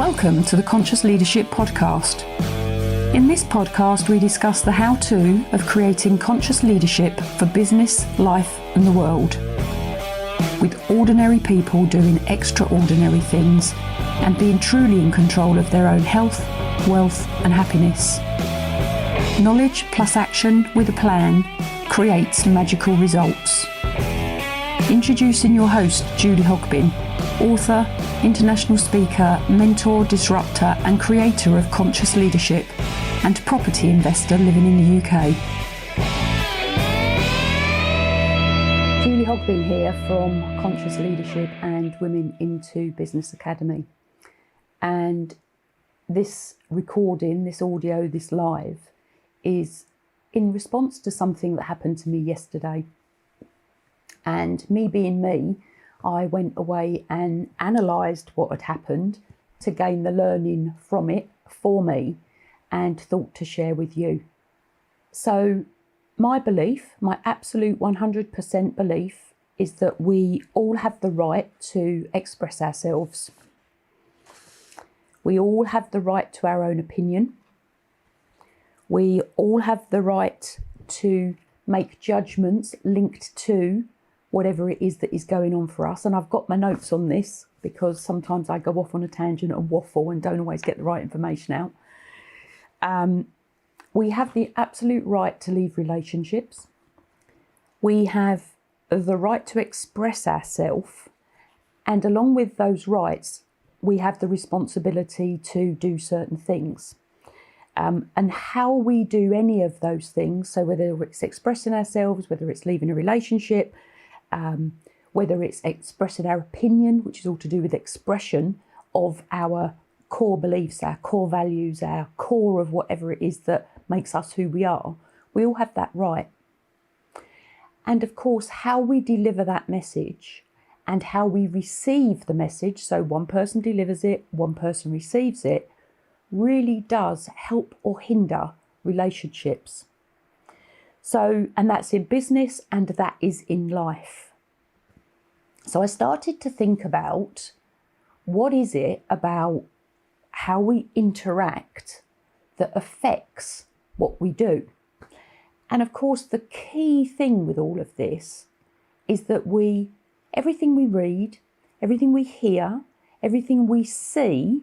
Welcome to the Conscious Leadership Podcast. In this podcast, we discuss the how-to of creating conscious leadership for business, life, and the world. With ordinary people doing extraordinary things and being truly in control of their own health, wealth, and happiness. Knowledge plus action with a plan creates magical results. Introducing your host, Julie Hogbin, author, international speaker, mentor, disruptor, and creator of conscious leadership, and property investor living in the UK. Julie Hogbin here from Conscious Leadership and Women into Business Academy. And this recording, this audio, this live is in response to something that happened to me yesterday. And me being me, I went away and analysed what had happened to gain the learning from it for me and thought to share with you. So my belief, my absolute 100% belief, is that we all have the right to express ourselves. We all have the right to our own opinion. We all have the right to make judgments linked to whatever it is that is going on for us. And I've got my notes on this because sometimes I go off on a tangent and waffle and don't always get the right information out. We have the absolute right to leave relationships. We have the right to express ourselves. And along with those rights, we have the responsibility to do certain things. And how we do any of those things, so whether it's expressing ourselves, whether it's leaving a relationship, whether it's expressing our opinion, which is all to do with expression of our core beliefs, our core values, our core of whatever it is that makes us who we are, we all have that right. And of course, how we deliver that message and how we receive the message, so one person delivers it, one person receives it, really does help or hinder relationships. So, and that's in business and that is in life. So I started to think about what is it about how we interact that affects what we do. And of course, the key thing with all of this is that everything we read, everything we hear, everything we see,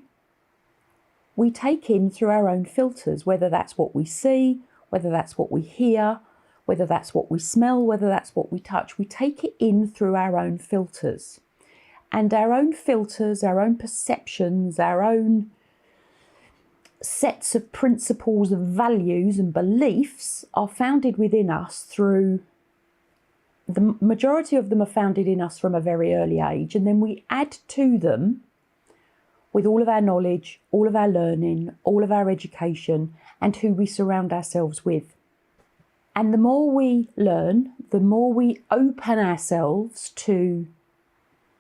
we take in through our own filters, whether that's what we see, whether that's what we hear, whether that's what we smell, whether that's what we touch. We take it in through our own filters. And our own filters, our own perceptions, our own sets of principles and values and beliefs are founded within us through, the majority of them are founded in us from a very early age. And then we add to them with all of our knowledge, all of our learning, all of our education, and who we surround ourselves with. And the more we learn, the more we open ourselves to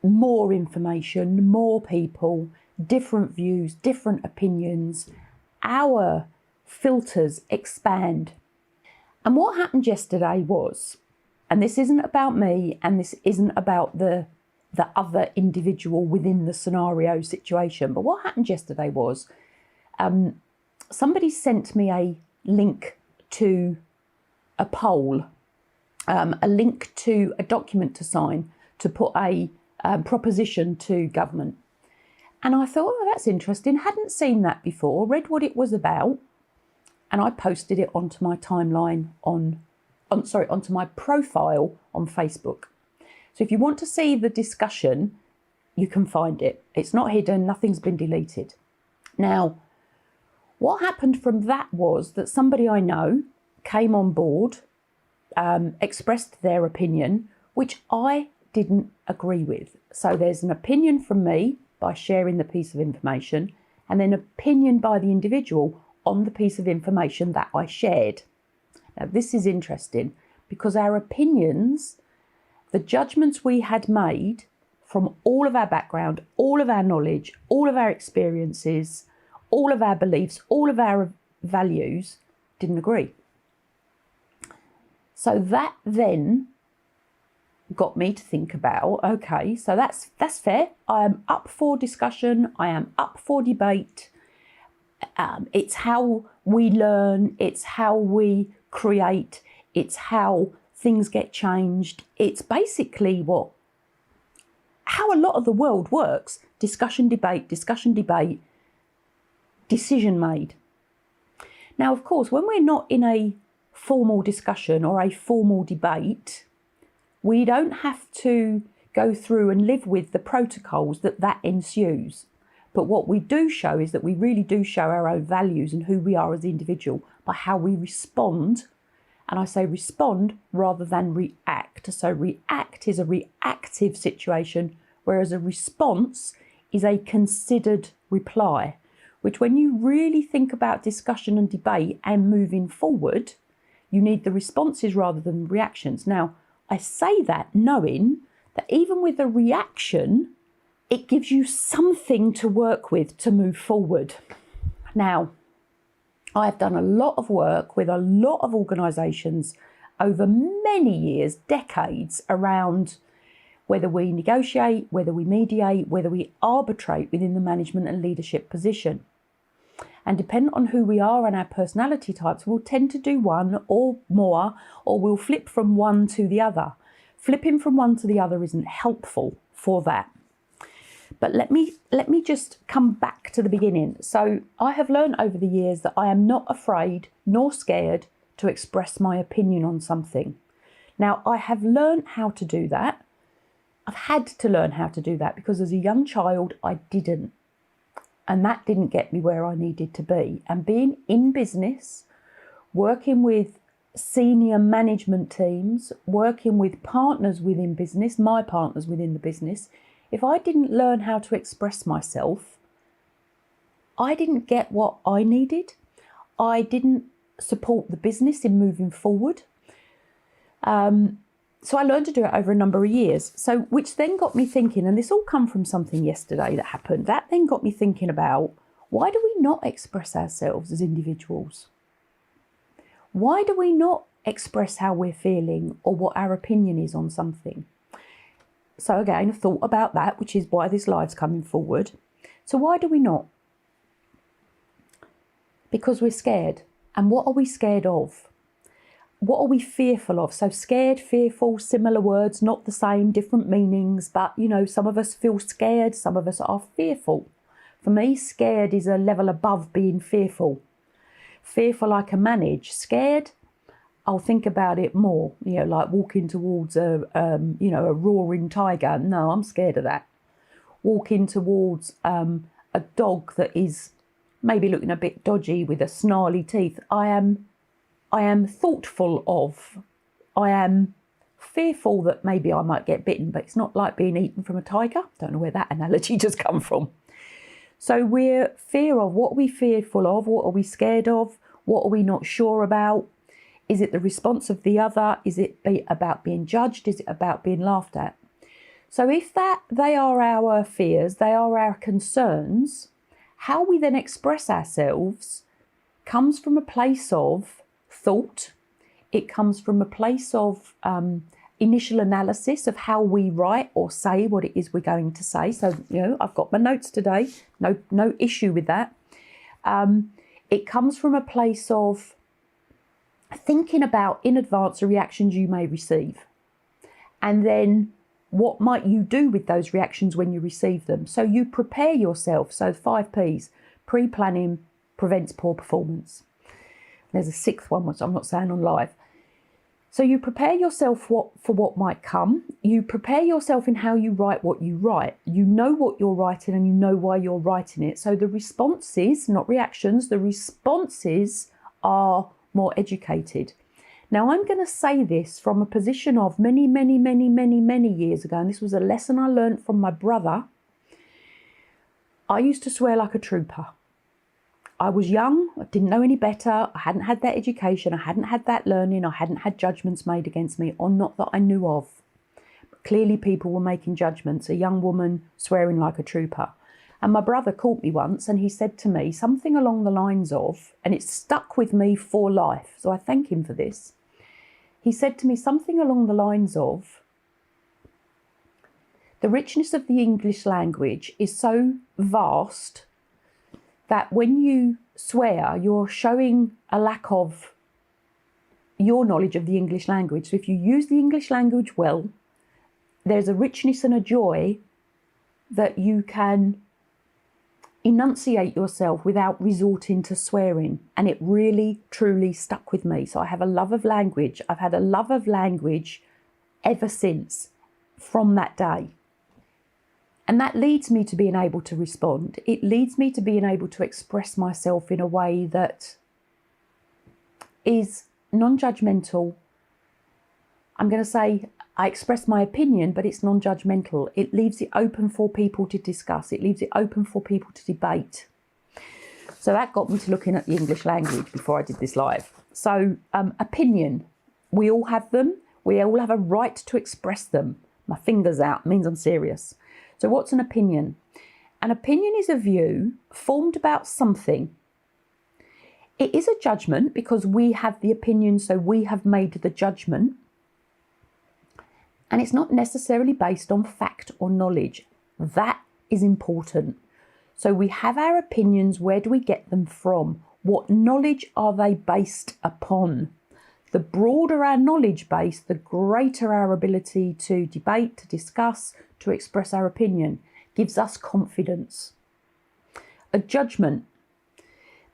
more information, more people, different views, different opinions, our filters expand. And what happened yesterday was, and this isn't about me, and this isn't about the other individual within the scenario situation, but what happened yesterday was somebody sent me a link to a poll, a link to a document to sign to put a proposition to government. And I thought, oh, that's interesting. Hadn't seen that before, read what it was about, and I posted it onto my timeline onto my profile on Facebook. So if you want to see the discussion, you can find it. It's not hidden, nothing's been deleted. Now, what happened from that was that somebody I know came on board, expressed their opinion, which I didn't agree with. So there's an opinion from me by sharing the piece of information, and then opinion by the individual on the piece of information that I shared. Now this is interesting because our opinions, the judgments we had made from all of our background, all of our knowledge, all of our experiences, all of our beliefs, all of our values, didn't agree. So that then got me to think about, okay, so that's fair. I am up for discussion. I am up for debate. It's how we learn. It's how we create. It's how things get changed. It's basically how a lot of the world works. Discussion, debate, decision made. Now, of course, when we're not in a formal discussion or a formal debate, we don't have to go through and live with the protocols that ensues. But what we do show is that we really do show our own values and who we are as an individual by how we respond. And I say respond rather than react. So react is a reactive situation, whereas a response is a considered reply, which when you really think about discussion and debate and moving forward, you need the responses rather than reactions. Now, I say that knowing that even with a reaction, it gives you something to work with to move forward. Now, I've done a lot of work with a lot of organisations over many years, decades, around whether we negotiate, whether we mediate, whether we arbitrate within the management and leadership position. And depending on who we are and our personality types, we'll tend to do one or more, or we'll flip from one to the other. Flipping from one to the other isn't helpful for that. But let me just come back to the beginning. So I have learned over the years that I am not afraid nor scared to express my opinion on something. Now, I have learned how to do that. I've had to learn how to do that because as a young child, I didn't. And that didn't get me where I needed to be. And being in business, working with senior management teams, working with partners within business, my partners within the business, if I didn't learn how to express myself, I didn't get what I needed. I didn't support the business in moving forward. So I learned to do it over a number of years. So which then got me thinking, and this all come from something yesterday that happened, that then got me thinking about, why do we not express ourselves as individuals? Why do we not express how we're feeling or what our opinion is on something? So again, I've thought about that, which is why this live's coming forward. So why do we not? Because we're scared. And what are we scared of? What are we fearful of? So scared, fearful, similar words, not the same, different meanings. But, you know, some of us feel scared, some of us are fearful. For me, scared is a level above being fearful. Fearful I can manage. Scared, I'll think about it more. You know, like walking towards a roaring tiger. No, I'm scared of that. Walking towards a dog that is maybe looking a bit dodgy with a snarly teeth. I am thoughtful of. I am fearful that maybe I might get bitten, but it's not like being eaten from a tiger. Don't know where that analogy just come from. So we're fear of. What are we fearful of? What are we scared of? What are we not sure about? Is it the response of the other? Is it about being judged? Is it about being laughed at? So if they are our fears, they are our concerns, how we then express ourselves comes from a place of thought. It comes from a place of initial analysis of how we write or say what it is we're going to say. So, you know, I've got my notes today, no issue with that. It comes from a place of thinking about in advance the reactions you may receive. And then what might you do with those reactions when you receive them? So you prepare yourself. So 5 P's, pre-planning prevents poor performance. There's a 6th one, which I'm not saying on live. So you prepare yourself for what might come. You prepare yourself in how you write what you write. You know what you're writing and you know why you're writing it. So the responses, not reactions, the responses are more educated. Now I'm going to say this from a position of many years ago, and this was a lesson I learned from my brother. I used to swear like a trooper. I was young, I didn't know any better, I hadn't had that education, I hadn't had that learning, I hadn't had judgments made against me, or not that I knew of. But clearly people were making judgments, a young woman swearing like a trooper. And my brother caught me once and he said to me something along the lines of, and it stuck with me for life, so I thank him for this. He said to me something along the lines of, The richness of the English language is so vast that when you swear, you're showing a lack of your knowledge of the English language. So if you use the English language well, there's a richness and a joy that you can enunciate yourself without resorting to swearing. And it really, truly stuck with me. So I have a love of language. I've had a love of language ever since, from that day. And that leads me to being able to respond. It leads me to being able to express myself in a way that is non-judgmental. I'm going to say I express my opinion, but it's non-judgmental. It leaves it open for people to discuss. It leaves it open for people to debate. So that got me to looking at the English language before I did this live. So opinion, we all have them. We all have a right to express them. My finger's out, means I'm serious. So what's an opinion? An opinion is a view formed about something. It is a judgment because we have the opinion, so we have made the judgment. And it's not necessarily based on fact or knowledge. That is important. So we have our opinions. Where do we get them from? What knowledge are they based upon? The broader our knowledge base, the greater our ability to debate, to discuss, to express our opinion. Gives us confidence. A judgment,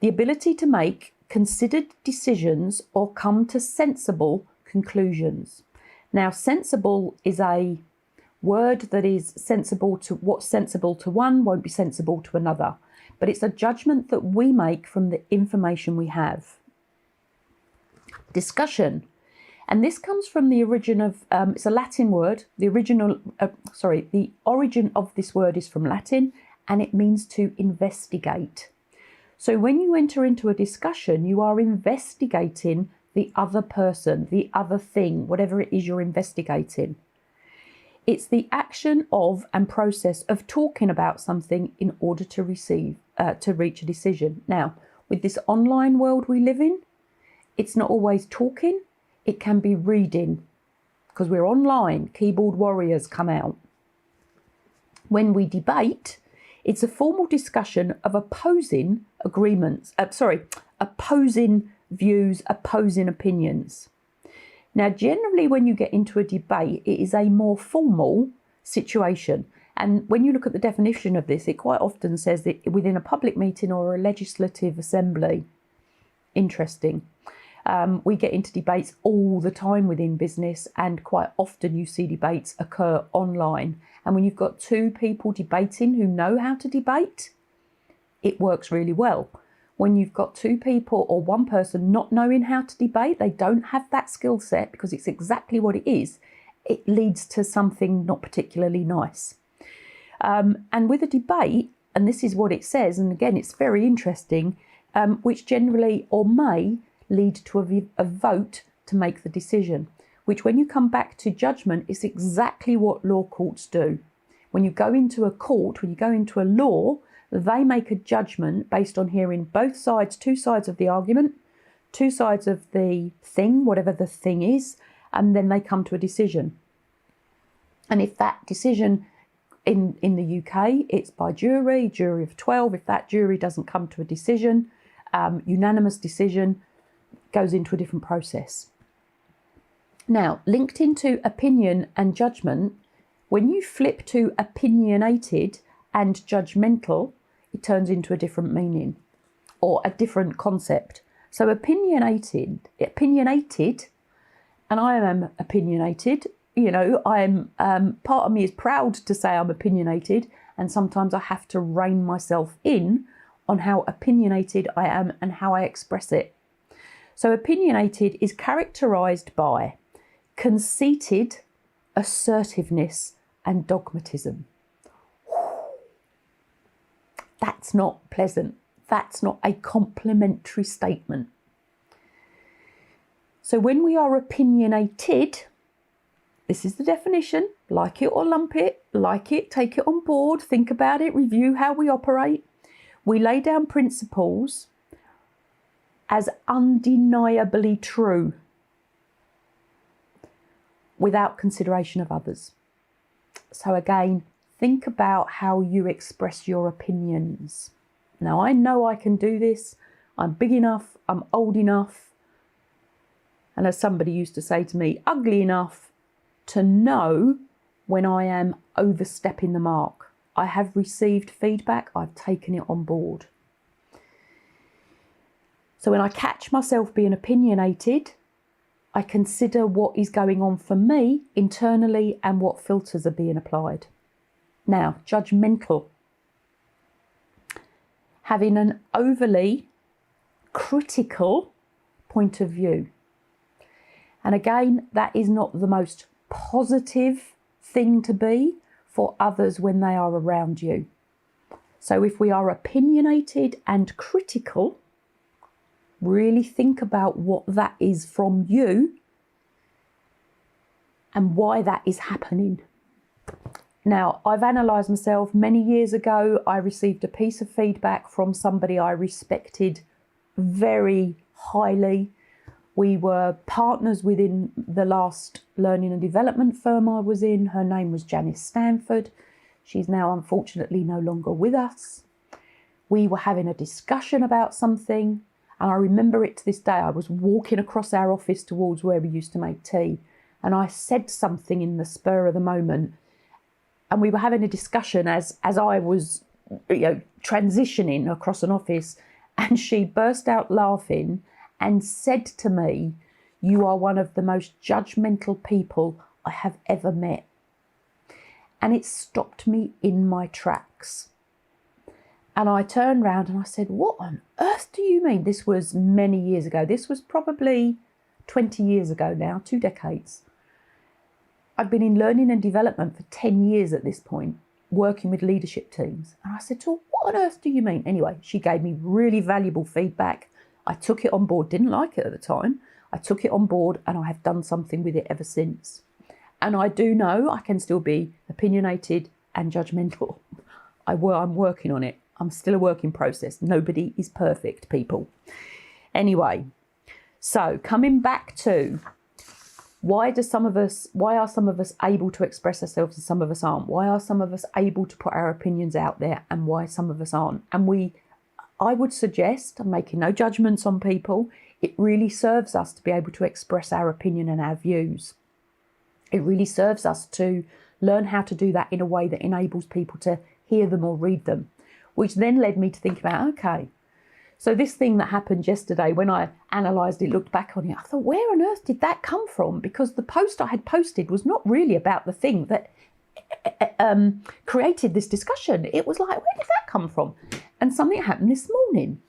the ability to make considered decisions or come to sensible conclusions. Now, sensible is a word that is sensible to what's sensible to one won't be sensible to another. But it's a judgment that we make from the information we have. Discussion. And this comes from the origin of, it's a Latin word. The origin of this word is from Latin, and it means to investigate. So when you enter into a discussion, you are investigating the other person, the other thing, whatever it is you're investigating. It's the action of and process of talking about something in order to reach a decision. Now, with this online world we live in, it's not always talking. It can be reading, because we're online. Keyboard warriors come out. When we debate, it's a formal discussion of opposing opposing views, opposing opinions. Now, generally, when you get into a debate, it is a more formal situation. And when you look at the definition of this, it quite often says that within a public meeting or a legislative assembly. Interesting. We get into debates all the time within business, and quite often you see debates occur online. And when you've got two people debating who know how to debate, it works really well. When you've got two people or one person not knowing how to debate, they don't have that skill set because it's exactly what it is. It leads to something not particularly nice. And with a debate, and this is what it says, and again, it's very interesting, which generally or may lead to a vote to make the decision, which when you come back to judgment is exactly what law courts do. When you go into a court, when you go into a law, they make a judgment based on hearing both sides, two sides of the argument, two sides of the thing, whatever the thing is, and then they come to a decision. And if that decision in the UK, it's by jury of 12. If that jury doesn't come to a decision, unanimous decision, goes into a different process. Now, linked into opinion and judgment, when you flip to opinionated and judgmental, it turns into a different meaning or a different concept. So opinionated, and I am opinionated, you know, I'm part of me is proud to say I'm opinionated, and sometimes I have to rein myself in on how opinionated I am and how I express it. So opinionated is characterised by conceited assertiveness and dogmatism. That's not pleasant. That's not a complimentary statement. So when we are opinionated, this is the definition, like it or lump it, like it, take it on board, think about it, review how we operate. We lay down principles as undeniably true without consideration of others. So again, think about how you express your opinions. Now, I know I can do this. I'm big enough, I'm old enough, and as somebody used to say to me, ugly enough to know when I am overstepping the mark. I have received feedback, I've taken it on board. So when I catch myself being opinionated, I consider what is going on for me internally and what filters are being applied. Now, judgmental. Having an overly critical point of view. And again, that is not the most positive thing to be for others when they are around you. So if we are opinionated and critical, really think about what that is from you and why that is happening. Now, I've analysed myself. Many years ago, I received a piece of feedback from somebody I respected very highly. We were partners within the last learning and development firm I was in. Her name was Janice Stanford. She's now unfortunately no longer with us. We were having a discussion about something, and I remember it to this day. I was walking across our office towards where we used to make tea, and I said something in the spur of the moment, and we were having a discussion as I was transitioning across an office, and she burst out laughing and said to me, "You are one of the most judgmental people I have ever met." And it stopped me in my tracks. And I turned round and I said, "What on earth do you mean?" This was many years ago. This was probably 20 years ago now, 2 decades. I'd been in learning and development for 10 years at this point, working with leadership teams. And I said to her, "What on earth do you mean?" Anyway, she gave me really valuable feedback. I took it on board, didn't like it at the time. I took it on board and I have done something with it ever since. And I do know I can still be opinionated and judgmental. I'm working on it. I'm still a work in process. Nobody is perfect, people. Anyway, so coming back to why are some of us able to express ourselves and some of us aren't? Why are some of us able to put our opinions out there and why some of us aren't? And I would suggest, I'm making no judgments on people, it really serves us to be able to express our opinion and our views. It really serves us to learn how to do that in a way that enables people to hear them or read them, which then led me to think about, okay, so this thing that happened yesterday, when I analysed it, looked back on it, I thought, where on earth did that come from? Because the post I had posted was not really about the thing that created this discussion. It was like, where did that come from? And something happened this morning.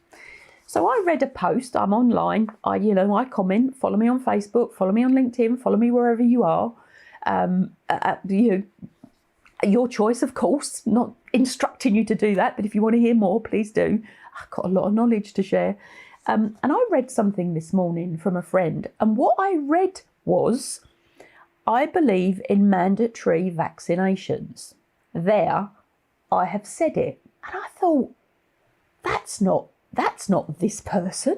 So I read a post. I'm online. I comment. Follow me on Facebook. Follow me on LinkedIn. Follow me wherever you are. Your choice, of course. Not instructing you to do that, but if you want to hear more, please do. I've got a lot of knowledge to share. And I read something this morning from a friend, and what I read was, "I believe in mandatory vaccinations. There, I have said it." And I thought, that's not this person.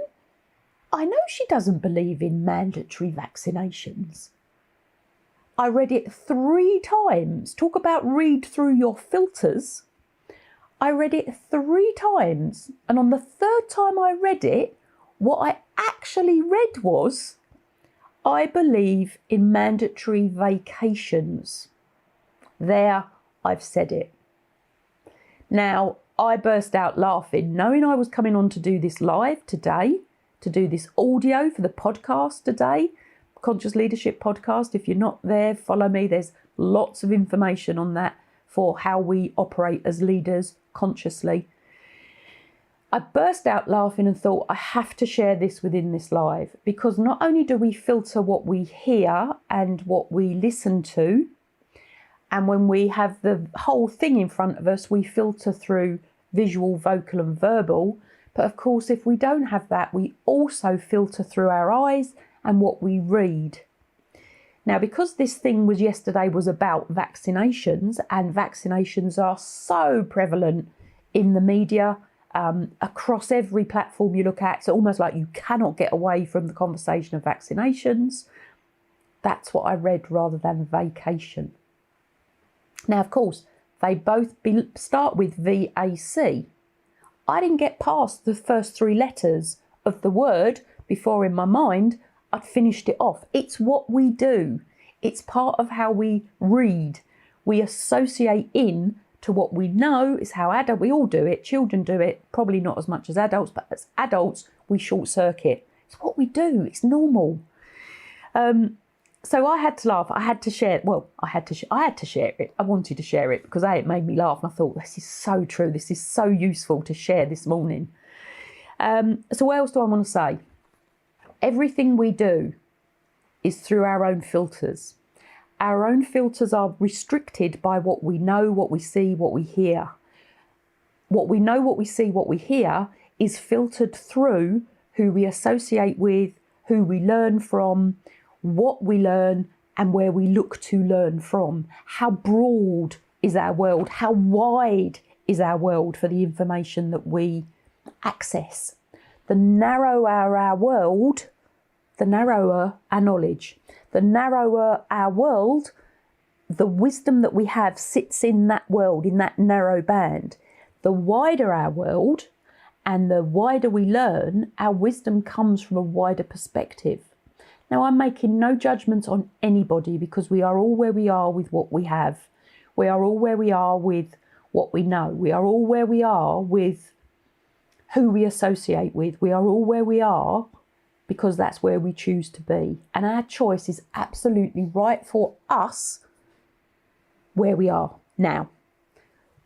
I know she doesn't believe in mandatory vaccinations. I read it 3 times. Talk about read through your filters. I read it 3 times. And on the 3rd time I read it, what I actually read was, "I believe in mandatory vacations. There, I've said it." Now, I burst out laughing, knowing I was coming on to do this live today, to do this audio for the podcast today, Conscious Leadership Podcast. If you're not there, follow me. There's lots of information on that for how we operate as leaders consciously. I burst out laughing and thought, I have to share this within this live, because not only do we filter what we hear and what we listen to, and when we have the whole thing in front of us, we filter through visual, vocal and verbal. But of course, if we don't have that, we also filter through our eyes and what we read. Now, because this thing yesterday was about vaccinations, and vaccinations are so prevalent in the media, across every platform you look at, it's almost like you cannot get away from the conversation of vaccinations. That's what I read rather than vacation. Now, of course, they both start with VAC. I didn't get past the first 3 letters of the word before in my mind I'd finished it off. It's what we do. It's part of how we read. We associate in to what we know. Is how we all do it. Children do it, probably not as much as adults, but as adults, we short circuit. It's what we do. It's normal. So I had to laugh. I had to share. Well, I had to share it. I wanted to share it because it made me laugh, and I thought this is so true. This is so useful to share this morning. So what else do I want to say? Everything we do is through our own filters. Our own filters are restricted by what we know, what we see, what we hear. What we know, what we see, what we hear is filtered through who we associate with, who we learn from, what we learn, and where we look to learn from. How broad is our world? How wide is our world for the information that we access? The narrower our world, the narrower our knowledge. The narrower our world, the wisdom that we have sits in that world, in that narrow band. The wider our world and the wider we learn, our wisdom comes from a wider perspective. Now, I'm making no judgment on anybody because we are all where we are with what we have. We are all where we are with what we know. We are all where we are with who we associate with. We are all where we are because that's where we choose to be. And our choice is absolutely right for us where we are now.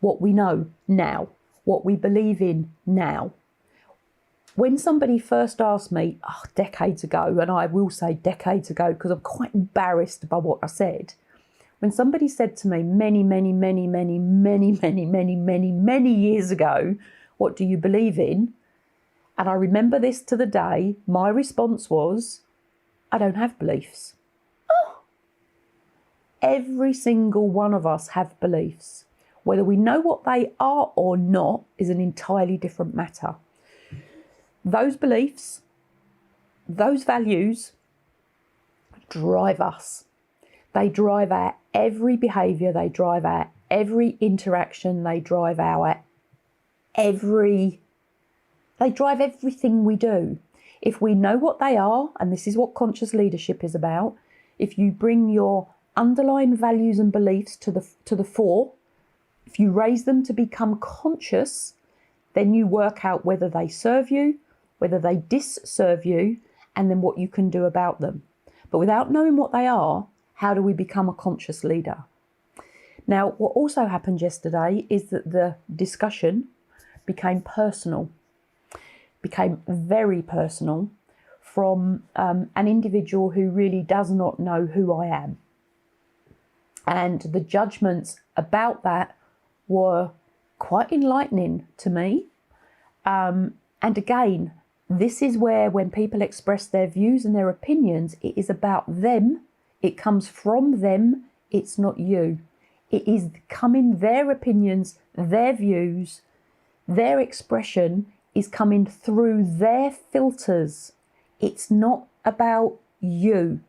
What we know now. What we believe in now. When somebody first asked me, decades ago, and I will say decades ago because I'm quite embarrassed by what I said. When somebody said to me many years ago, what do you believe in? And I remember this to the day, my response was, I don't have beliefs. Oh. Every single one of us have beliefs. Whether we know what they are or not is an entirely different matter. Those beliefs, those values drive us. They drive our every behaviour, they drive our every interaction, they drive everything we do. If we know what they are, and this is what conscious leadership is about, if you bring your underlying values and beliefs to the fore, if you raise them to become conscious, then you work out whether they serve you, whether they disserve you, and then what you can do about them. But without knowing what they are, how do we become a conscious leader? Now, what also happened yesterday is that the discussion became personal, became very personal from an individual who really does not know who I am. And the judgments about that were quite enlightening to me. And again, this is where when people express their views and their opinions, it is about them. It comes from them. It's not you. It is coming, their opinions, their views, their expression is coming through their filters. It's not about you.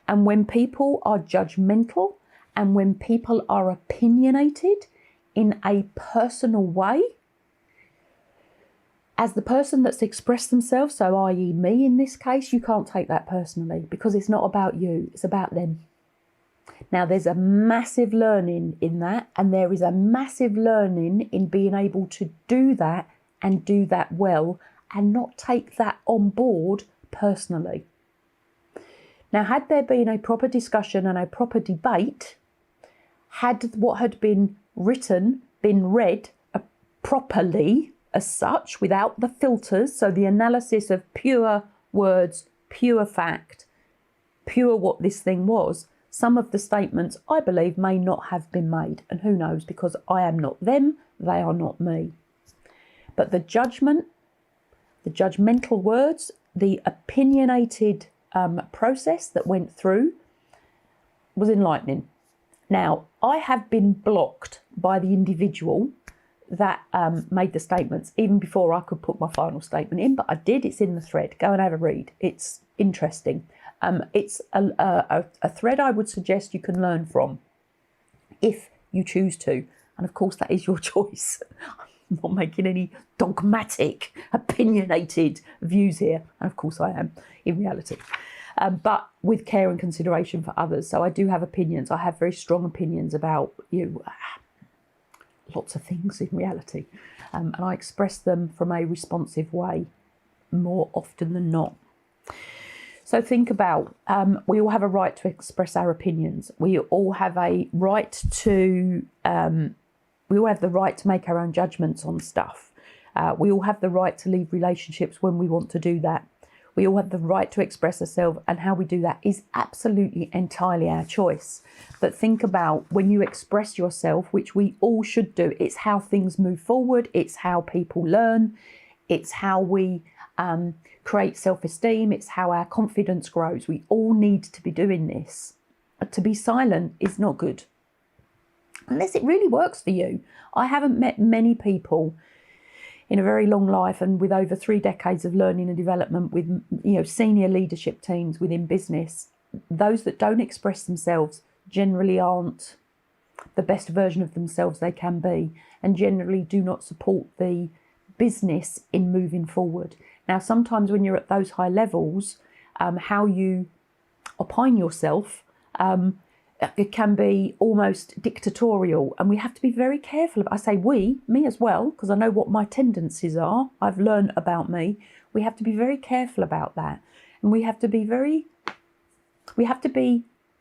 And when people are judgmental and when people are opinionated in a personal way, as the person that's expressed themselves, so i.e. me in this case, you can't take that personally because it's not about you, it's about them. Now, there's a massive learning in that, and there is a massive learning in being able to do that and do that well and not take that on board personally. Now, had there been a proper discussion and a proper debate, had what had been written been read properly as such, without the filters, so the analysis of pure words, pure fact, pure what this thing was, some of the statements I believe may not have been made. And who knows, because I am not them, they are not me. But the judgment, the judgmental words, the opinionated process that went through was enlightening. Now, I have been blocked by the individual that made the statements even before I could put my final statement in, but I did. It's in the thread. Go and have a read. It's interesting. It's a thread I would suggest you can learn from if you choose to. And of course, that is your choice. I'm not making any dogmatic, opinionated views here. And of course I am, in reality. But with care and consideration for others. So I do have opinions. I have very strong opinions about lots of things in reality. And I express them from a responsive way more often than not. So think about, we all have a right to express our opinions. We all have a right to, we all have the right to make our own judgments on stuff. We all have the right to leave relationships when we want to do that. We all have the right to express ourselves, and how we do that is absolutely entirely our choice. But think about when you express yourself, which we all should do, it's how things move forward, it's how people learn, it's how we create self-esteem, it's how our confidence grows. We all need to be doing this. But to be silent is not good. Unless it really works for you. I haven't met many people in a very long life and with over 3 decades of learning and development with senior leadership teams within business. Those that don't express themselves generally aren't the best version of themselves they can be, and generally do not support the business in moving forward. Now, sometimes when you're at those high levels, how you opine yourself, it can be almost dictatorial, and we have to be very careful. I say we, me as well, because I know what my tendencies are. I've learned about me. We have to be very careful about that, and we have to be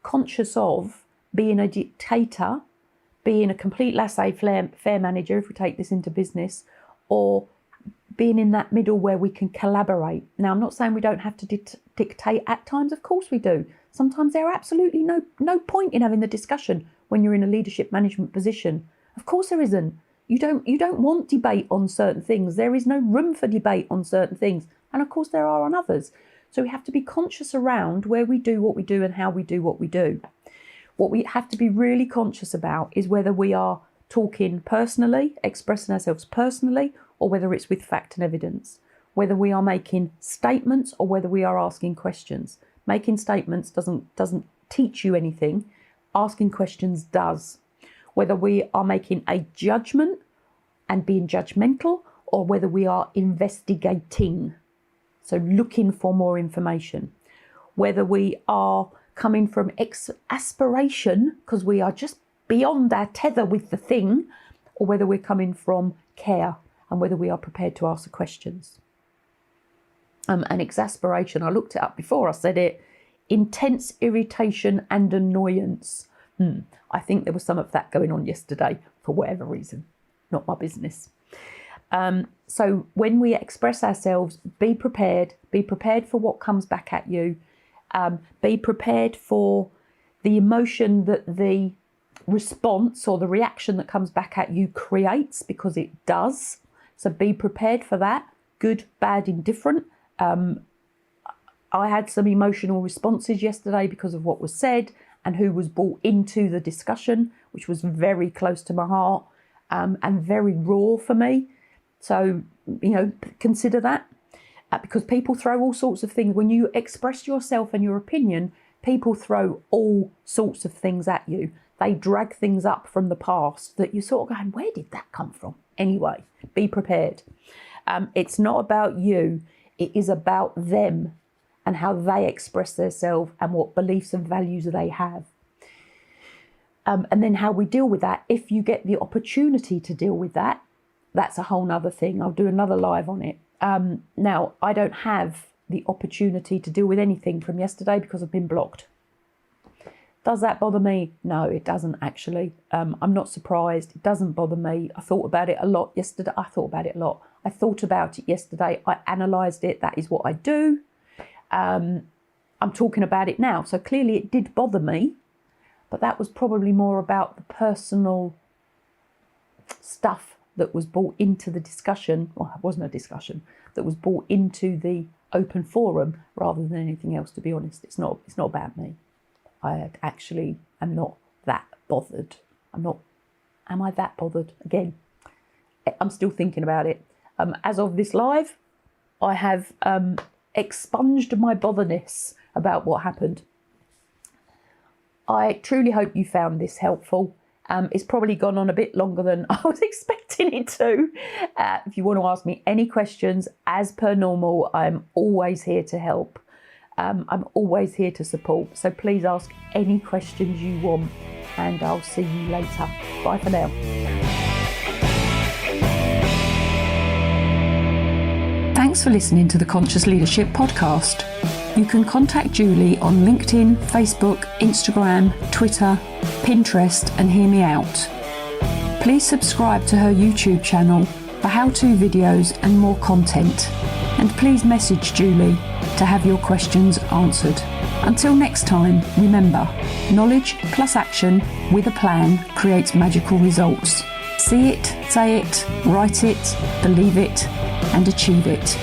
conscious of being a dictator, being a complete laissez-faire manager, if we take this into business, or being in that middle where we can collaborate. Now, I'm not saying we don't have to dictate at times. Of course we do. Sometimes there are absolutely no point in having the discussion when you're in a leadership management position. Of course there isn't. You don't want debate on certain things. There is no room for debate on certain things. And of course there are on others. So we have to be conscious around where we do what we do and how we do what we do. What we have to be really conscious about is whether we are talking personally, expressing ourselves personally, or whether it's with fact and evidence, whether we are making statements or whether we are asking questions. Making statements doesn't teach you anything. Asking questions does. Whether we are making a judgment and being judgmental, or whether we are investigating, so looking for more information. Whether we are coming from aspiration, because we are just beyond our tether with the thing, or whether we're coming from care, and whether we are prepared to ask the questions. And exasperation, I looked it up before I said it, intense irritation and annoyance. I think there was some of that going on yesterday for whatever reason, not my business. So when we express ourselves, be prepared for what comes back at you, be prepared for the emotion that the response or the reaction that comes back at you creates, because it does. So be prepared for that, good, bad, indifferent. I had some emotional responses yesterday because of what was said and who was brought into the discussion, which was very close to my heart and very raw for me. So, consider that because people throw all sorts of things. When you express yourself and your opinion, people throw all sorts of things at you. They drag things up from the past that you sort of going, where did that come from? Anyway, be prepared. It's not about you. It is about them and how they express themselves and what beliefs and values they have. And then how we deal with that. If you get the opportunity to deal with that, that's a whole nother thing. I'll do another live on it. Now, I don't have the opportunity to deal with anything from yesterday because I've been blocked. Does that bother me? No, it doesn't actually. I'm not surprised. It doesn't bother me. I thought about it a lot yesterday. I thought about it yesterday. I analysed it. That is what I do. I'm talking about it now. So clearly it did bother me. But that was probably more about the personal stuff that was brought into the discussion. Well, it wasn't a discussion. That was brought into the open forum rather than anything else, to be honest. It's not about me. I actually am not that bothered. Am I that bothered? Again, I'm still thinking about it. As of this live, I have expunged my botherness about what happened. I truly hope you found this helpful. It's probably gone on a bit longer than I was expecting it to. If you want to ask me any questions, as per normal, I'm always here to help. I'm always here to support. So please ask any questions you want, and I'll see you later. Bye for now. Thanks for listening to the Conscious Leadership Podcast. You can contact Julie on LinkedIn, Facebook, Instagram, Twitter, Pinterest, and hear me out. Please subscribe to her YouTube channel for how-to videos and more content. And please message Julie to have your questions answered. Until next time, remember, knowledge plus action with a plan creates magical results. See it, say it, write it, believe it, and achieve it.